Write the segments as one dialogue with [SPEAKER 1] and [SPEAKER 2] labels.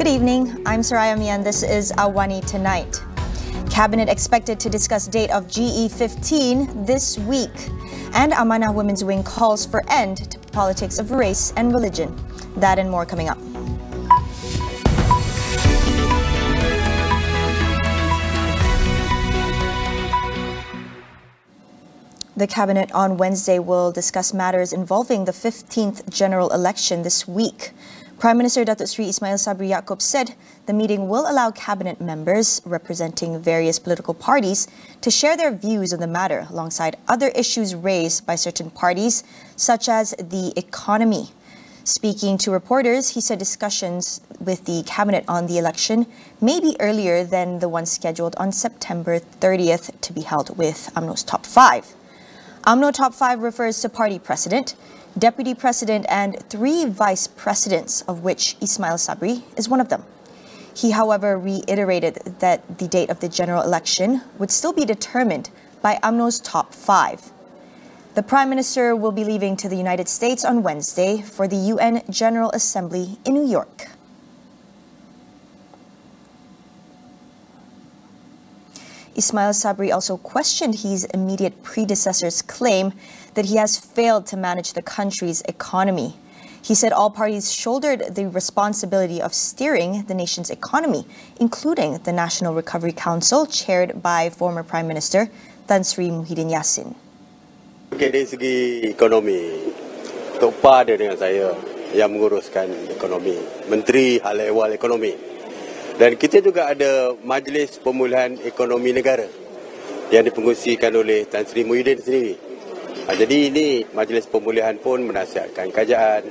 [SPEAKER 1] Good evening, I'm Soraya Mian. This is AWANI Tonight. Cabinet expected to discuss date of GE15 this week. And AMANA Women's Wing calls for end to politics of race and religion. That and more coming up. The Cabinet on Wednesday will discuss matters involving the 15th general election this week. Prime Minister Datuk Sri Ismail Sabri said the meeting will allow Cabinet members representing various political parties to share their views on the matter alongside other issues raised by certain parties, such as the economy. Speaking to reporters, he said discussions with the Cabinet on the election may be earlier than the one scheduled on September 30th to be held with UMNO's Top 5. UMNO Top 5 refers to Party President, Deputy President and 3 Vice Presidents, of which Ismail Sabri is one of them. He, however, reiterated that the date of the general election would still be determined by UMNO's Top 5. The Prime Minister will be leaving to the United States on Wednesday for the UN General Assembly in New York. Ismail Sabri also questioned his immediate predecessor's claim that he has failed to manage the country's economy. He said all parties shouldered the responsibility of steering the nation's economy, including the National Recovery Council chaired by former Prime Minister Tan Sri Muhyiddin Yassin.
[SPEAKER 2] Dari segi ekonomi, Tok Pa ada dengan saya yang menguruskan ekonomi, Menteri Hal Ehwal Ekonomi. Dan kita juga ada Majlis Pemulihan Ekonomi Negara yang dipengursikan oleh Tan Sri Muhyiddin sendiri. Jadi ini Majlis Pemulihan pun menasihatkan kerajaan.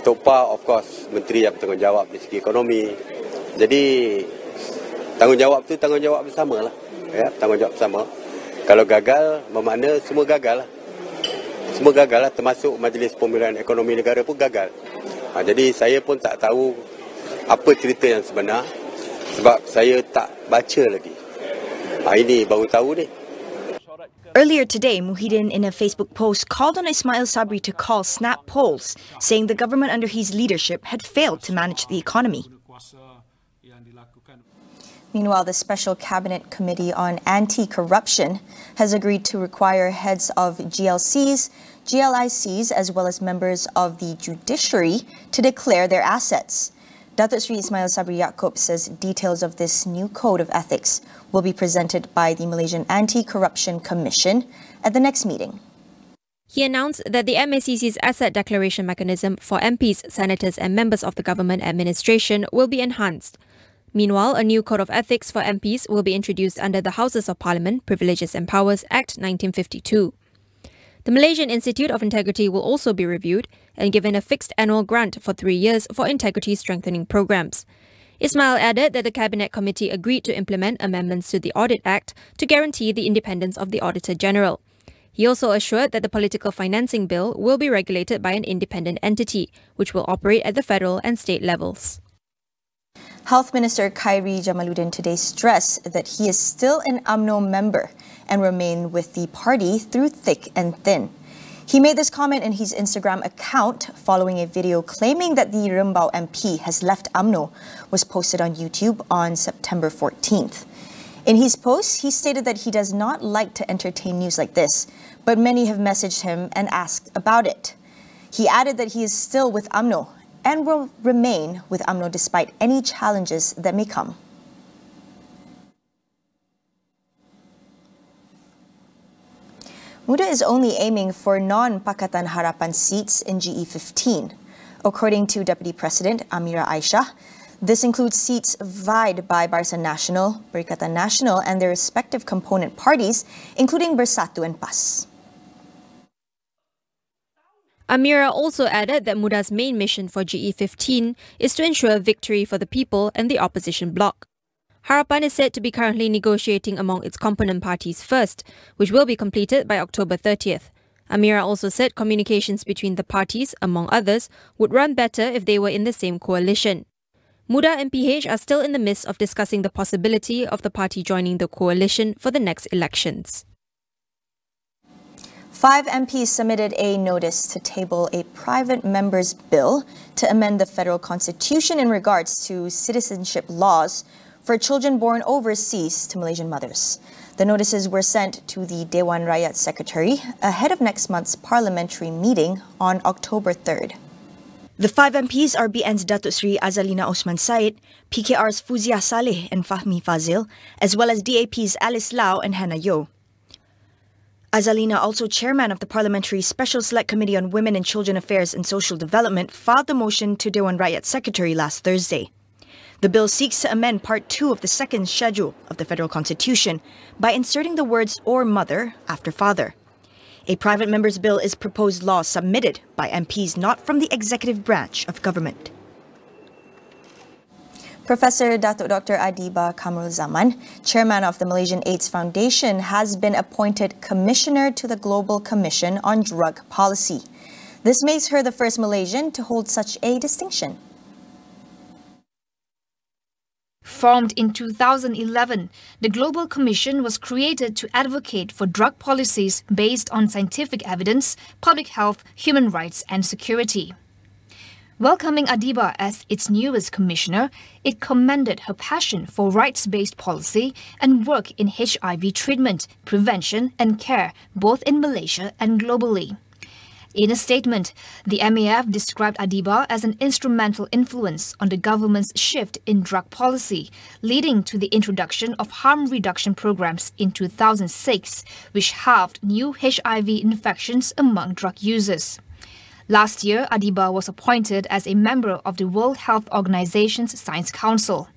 [SPEAKER 2] Tok Pa, of course, Menteri yang bertanggungjawab di segi ekonomi. Jadi tanggungjawab tu tanggungjawab bersama lah. Ya, tanggungjawab bersama. Kalau gagal, bermakna semua gagal lah. Semua gagal lah, termasuk Majlis Pemulihan Ekonomi Negara pun gagal. Jadi saya pun tak tahu apa cerita yang sebenar sebab saya tak baca lagi. Ini baru tahu ni.
[SPEAKER 1] Earlier today, Muhyiddin in a Facebook post called on Ismail Sabri to call snap polls, saying the government under his leadership had failed to manage the economy. Meanwhile, the Special Cabinet Committee on Anti-Corruption has agreed to require heads of GLCs, GLICs, as well as members of the judiciary to declare their assets. Datuk Sri Ismail Sabri says details of this new code of ethics will be presented by the Malaysian Anti-Corruption Commission at the next meeting.
[SPEAKER 3] He announced that the MACC's asset declaration mechanism for MPs, senators and members of the government administration will be enhanced. Meanwhile, a new code of ethics for MPs will be introduced under the Houses of Parliament Privileges and Powers Act 1952. The Malaysian Institute of Integrity will also be reviewed and given a fixed annual grant for 3 years for integrity strengthening programs. Ismail added that the Cabinet Committee agreed to implement amendments to the Audit Act to guarantee the independence of the Auditor General. He also assured that the political financing bill will be regulated by an independent entity, which will operate at the federal and state levels.
[SPEAKER 1] Health Minister Khairi Jamaluddin today stressed that he is still an UMNO member and remain with the party through thick and thin. He made this comment in his Instagram account following a video claiming that the Rembau MP has left UMNO was posted on YouTube on September 14th. In his post, he stated that he does not like to entertain news like this, but many have messaged him and asked about it. He added that he is still with UMNO and will remain with UMNO despite any challenges that may come. Muda is only aiming for non-Pakatan Harapan seats in GE15. According to Deputy President Amira Aisyah, this includes seats vied by Barisan Nasional, Perikatan Nasional and their respective component parties, including Bersatu and PAS.
[SPEAKER 3] Amira also added that Muda's main mission for GE15 is to ensure victory for the people and the opposition bloc. Harapan is said to be currently negotiating among its component parties first, which will be completed by October 30th. Amira also said communications between the parties, among others, would run better if they were in the same coalition. Muda and PH are still in the midst of discussing the possibility of the party joining the coalition for the next elections.
[SPEAKER 1] 5 MPs submitted a notice to table a private member's bill to amend the federal constitution in regards to citizenship laws for children born overseas to Malaysian mothers. The notices were sent to the Dewan Rakyat Secretary ahead of next month's parliamentary meeting on October 3rd. The 5 MPs are BN's Datuk Sri Azalina Osman Said, PKR's Fuzia Saleh and Fahmi Fazil, as well as DAP's Alice Lau and Hannah Yeo. Azalina, also chairman of the Parliamentary Special Select Committee on Women and Children Affairs and Social Development, filed the motion to Dewan Rakyat Secretary last Thursday. The bill seeks to amend Part 2 of the second schedule of the Federal Constitution by inserting the words "or mother" after father. A private member's bill is proposed law submitted by MPs not from the executive branch of government. Professor Datuk Dr. Adiba Kamrul Zaman, chairman of the Malaysian AIDS Foundation, has been appointed commissioner to the Global Commission on Drug Policy. This makes her the first Malaysian to hold such a distinction.
[SPEAKER 4] Formed in 2011, the Global Commission was created to advocate for drug policies based on scientific evidence, public health, human rights and security. Welcoming Adiba as its newest commissioner, it commended her passion for rights-based policy and work in HIV treatment, prevention and care, both in Malaysia and globally. In a statement, the MAF described Adiba as an instrumental influence on the government's shift in drug policy, leading to the introduction of harm reduction programs in 2006, which halved new HIV infections among drug users. Last year, Adiba was appointed as a member of the World Health Organization's Science Council.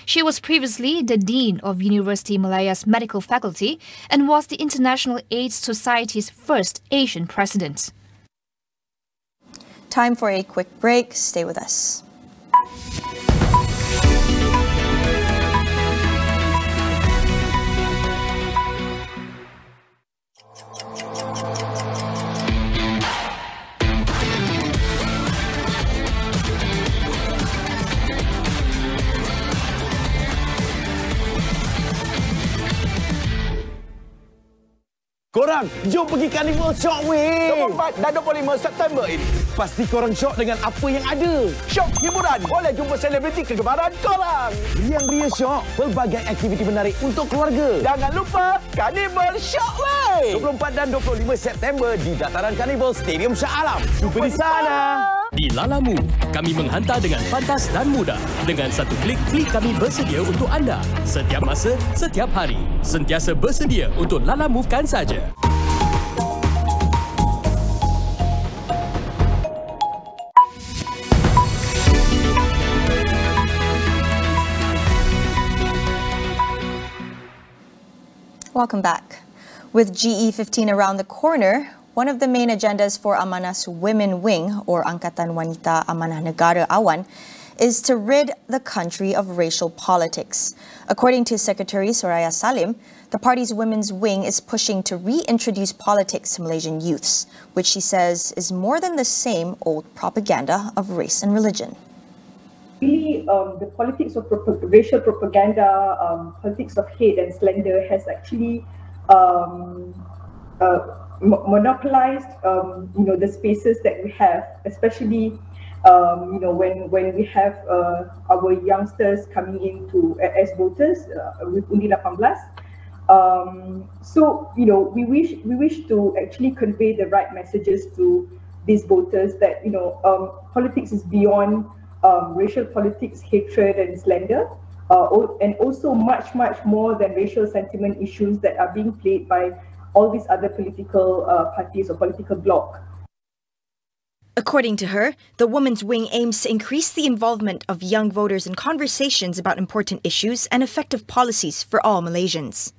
[SPEAKER 4] She was previously the Dean of University Malaya's Medical Faculty and was the International AIDS Society's first Asian president.
[SPEAKER 1] Time for a quick break. Stay with us.
[SPEAKER 5] Korang, jom pergi Carnival Shock weh!
[SPEAKER 6] 24 dan 25 September ini.
[SPEAKER 5] Pasti korang syok dengan apa yang ada.
[SPEAKER 6] Syok hiburan, boleh jumpa selebriti kegemaran korang.
[SPEAKER 5] Ria syok, pelbagai aktiviti menarik untuk keluarga.
[SPEAKER 6] Jangan lupa Carnival Shock weh!
[SPEAKER 5] 24 dan 25 September di dataran Carnival Stadium Shah Alam. Jumpa di sana!
[SPEAKER 7] Di Lala Move, kami menghantar dengan pantas dan mudah. Dengan satu klik kami bersedia untuk anda. Setiap masa, setiap hari. Sentiasa bersedia untuk Lala Move-kan saja.
[SPEAKER 1] Welcome back. With GE15 around the corner, one of the main agendas for AMANA's Women Wing, or Angkatan Wanita Amanah Negara AWAN, is to rid the country of racial politics. According to Secretary Soraya Salim, the party's Women's Wing is pushing to reintroduce politics to Malaysian youths, which she says is more than the same old propaganda of race and religion.
[SPEAKER 8] Really, the politics of racial propaganda, politics of hate and slander has actually monopolized, the spaces that we have, especially, when we have our youngsters coming into as voters with Undi 18. So, we wish to actually convey the right messages to these voters that, politics is beyond racial politics, hatred and slander, and also much more than racial sentiment issues that are being played by all these other political parties or political bloc.
[SPEAKER 1] According to her, the Women's Wing aims to increase the involvement of young voters in conversations about important issues and effective policies for all Malaysians.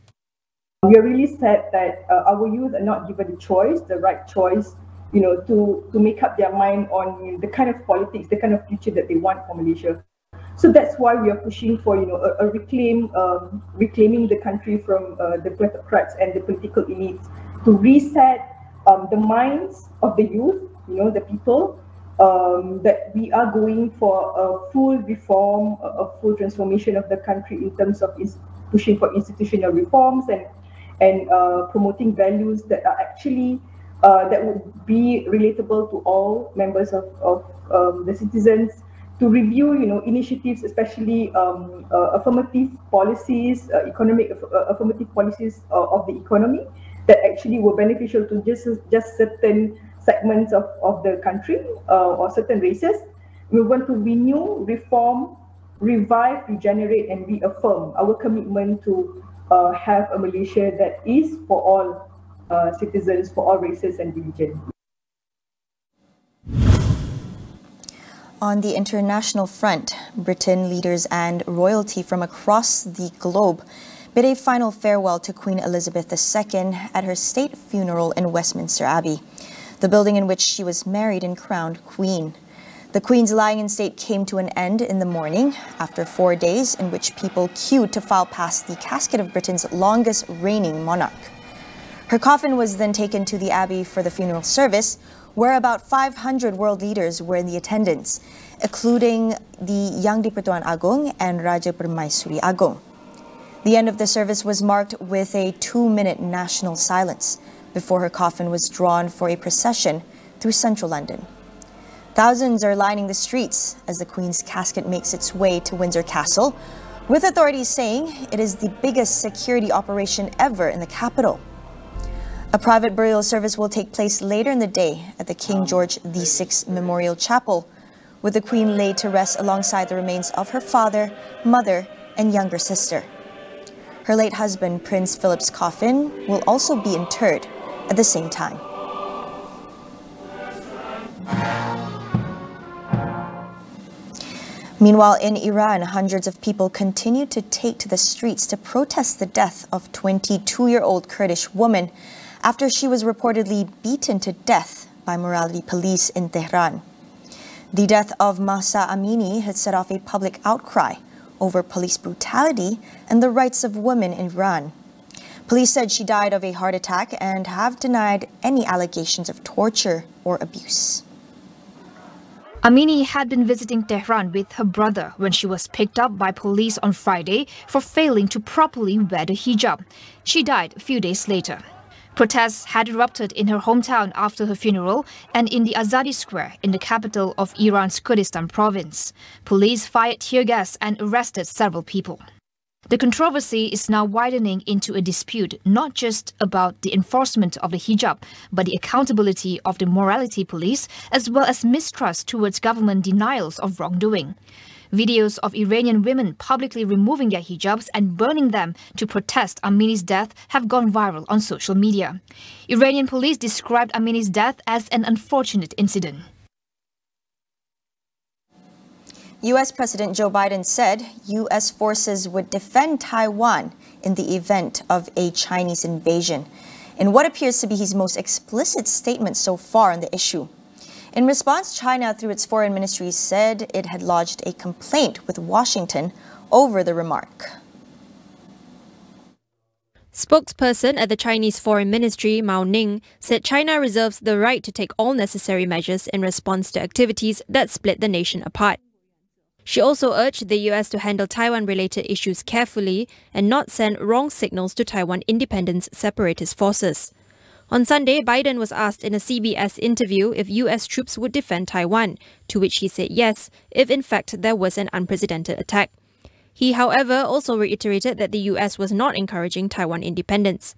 [SPEAKER 8] We are really sad that our youth are not given the right choice, to make up their mind on the kind of politics, the kind of future that they want for Malaysia. So that's why we are pushing for, a reclaiming the country from the kleptocrats and the political elites, to reset the minds of the youth, the people, that we are going for a full reform, a full transformation of the country in terms of pushing for institutional reforms and promoting values that are actually that would be relatable to all members of the citizens, to review, initiatives, especially affirmative policies, economic affirmative policies of the economy that actually were beneficial to just certain segments of the country or certain races. We want to renew, reform, revive, regenerate, and reaffirm our commitment to have a Malaysia that is for all citizens, for all races and religions.
[SPEAKER 1] On the international front, Britain leaders and royalty from across the globe bid a final farewell to Queen Elizabeth II at her state funeral in Westminster Abbey, the building in which she was married and crowned Queen. The Queen's lying in state came to an end in the morning after 4 days in which people queued to file past the casket of Britain's longest reigning monarch. Her coffin was then taken to the Abbey for the funeral service, where about 500 world leaders were in the attendance, including the Yang di-Pertuan Agong and Raja Permaisuri Agong. The end of the service was marked with a 2-minute national silence before her coffin was drawn for a procession through central London. Thousands are lining the streets as the Queen's casket makes its way to Windsor Castle, with authorities saying it is the biggest security operation ever in the capital. A private burial service will take place later in the day at the King George VI Memorial Chapel, with the Queen laid to rest alongside the remains of her father, mother, and younger sister. Her late husband, Prince Philip's coffin, will also be interred at the same time. Meanwhile, in Iran, hundreds of people continue to take to the streets to protest the death of 22-year-old Kurdish woman after she was reportedly beaten to death by morality police in Tehran. The death of Mahsa Amini had set off a public outcry over police brutality and the rights of women in Iran. Police said she died of a heart attack and have denied any allegations of torture or abuse.
[SPEAKER 4] Amini had been visiting Tehran with her brother when she was picked up by police on Friday for failing to properly wear the hijab. She died a few days later. Protests had erupted in her hometown after her funeral and in the Azadi Square in the capital of Iran's Kurdistan province. Police fired tear gas and arrested several people. The controversy is now widening into a dispute not just about the enforcement of the hijab, but the accountability of the morality police, as well as mistrust towards government denials of wrongdoing. Videos of Iranian women publicly removing their hijabs and burning them to protest Amini's death have gone viral on social media. Iranian police described Amini's death as an unfortunate incident.
[SPEAKER 1] U.S. President Joe Biden said U.S. forces would defend Taiwan in the event of a Chinese invasion, in what appears to be his most explicit statement so far on the issue. In response, China, through its foreign ministry, said it had lodged a complaint with Washington over the remark.
[SPEAKER 3] Spokesperson at the Chinese Foreign Ministry, Mao Ning, said China reserves the right to take all necessary measures in response to activities that split the nation apart. She also urged the US to handle Taiwan-related issues carefully and not send wrong signals to Taiwan independence separatist forces. On Sunday, Biden was asked in a CBS interview if US troops would defend Taiwan, to which he said yes, if in fact there was an unprecedented attack. He, however, also reiterated that the US was not encouraging Taiwan independence.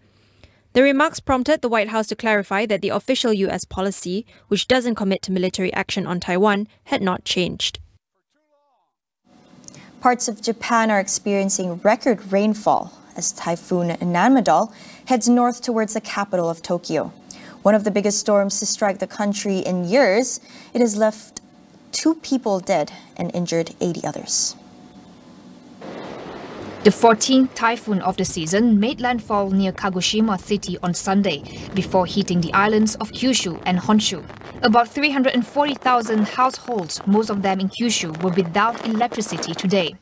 [SPEAKER 3] The remarks prompted the White House to clarify that the official US policy, which doesn't commit to military action on Taiwan, had not changed.
[SPEAKER 1] Parts of Japan are experiencing record rainfall as Typhoon Nanmadol heads north towards the capital of Tokyo. One of the biggest storms to strike the country in years, it has left 2 people dead and injured 80 others.
[SPEAKER 4] The 14th typhoon of the season made landfall near Kagoshima City on Sunday before hitting the islands of Kyushu and Honshu. About 340,000 households, most of them in Kyushu, were without electricity today.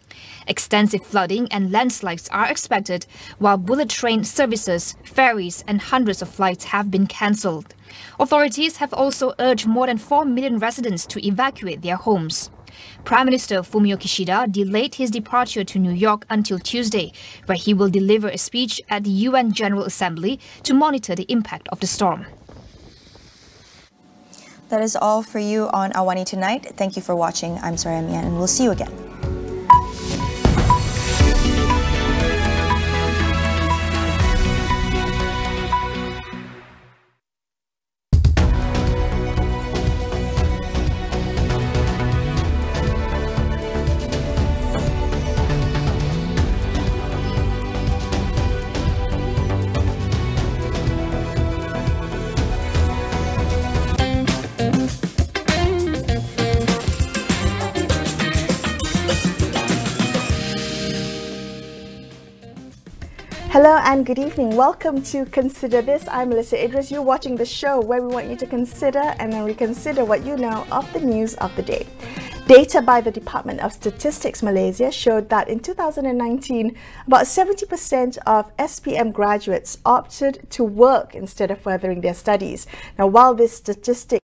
[SPEAKER 4] Extensive flooding and landslides are expected, while bullet train services, ferries and hundreds of flights have been cancelled. Authorities have also urged more than 4 million residents to evacuate their homes. Prime Minister Fumio Kishida delayed his departure to New York until Tuesday, where he will deliver a speech at the UN General Assembly to monitor the impact of the storm.
[SPEAKER 1] That is all for you on AWANI tonight. Thank you for watching. I'm Sarah Mian, and we'll see you again.
[SPEAKER 9] Hello and good evening. Welcome to Consider This. I'm Melissa Idris. You're watching the show where we want you to consider and then reconsider what you know of the news of the day. Data by the Department of Statistics Malaysia showed that in 2019, about 70% of SPM graduates opted to work instead of furthering their studies. Now, while this statistic